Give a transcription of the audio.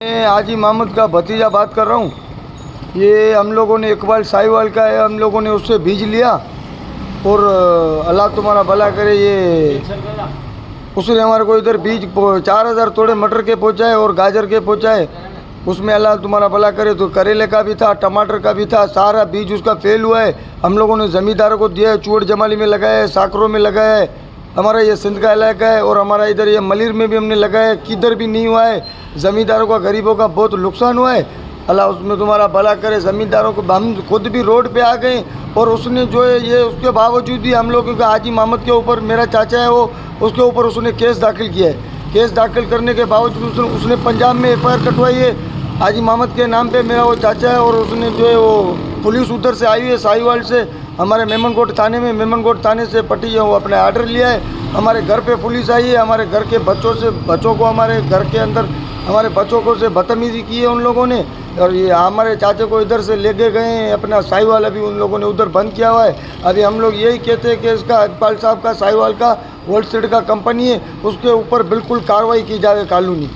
मैं हाजी मोहम्मद का भतीजा बात कर रहा हूँ। ये हम लोगों ने इकबाल साहिवाल का है, हम लोगों ने उससे बीज लिया और अल्लाह तुम्हारा भला करे। ये उसने हमारे को इधर बीज 4000 तोड़े मटर के पहुँचाए और गाजर के पहुँचाए। उसमें अल्लाह तुम्हारा भला करे। तो करेले का भी था, टमाटर का भी था, सारा बीज उसका फेल हुआ है। हम लोगों ने ज़मींदारों को दिया है, चूड़ जमाली में लगाया है, साकरों में लगाया है। हमारा ये सिंध का इलाका है और हमारा इधर ये मलिर में भी हमने लगाया है, किधर भी नहीं हुआ है। ज़मींदारों का, गरीबों का बहुत नुकसान हुआ है। अल्लाह उसमें तुम्हारा भला करे। ज़मींदारों को हम खुद भी रोड पे आ गए और उसने जो है ये उसके बावजूद भी हम लोगों का हाजी मोहम्मद के ऊपर, मेरा चाचा है वो, उसके ऊपर उसने केस दाखिल किया है। केस दाखिल करने के बावजूद उसने पंजाब में FIR कटवाई है हाजी मोहम्मद के नाम पे। मेरा वो चाचा है और उसने जो है वो पुलिस उधर से आई हुई है साहिवाल से, हमारे मेमनकोट थाने में, मेमनकोट थाने से पट्टी वो अपने आर्डर लिया है। हमारे घर पे पुलिस आई है, हमारे घर के बच्चों को हमारे घर के अंदर हमारे बच्चों को से बदतमीजी की है उन लोगों ने। और ये हमारे चाचे को इधर से लेके गए हैं, अपना साहिवाल अभी उन लोगों ने उधर बंद किया हुआ है। अभी हम लोग यही कहते हैं कि इसका इकबाल साहब का, साहिवाल का, होलसेल का कंपनी है, उसके ऊपर बिल्कुल कार्रवाई की जाए कानूनी।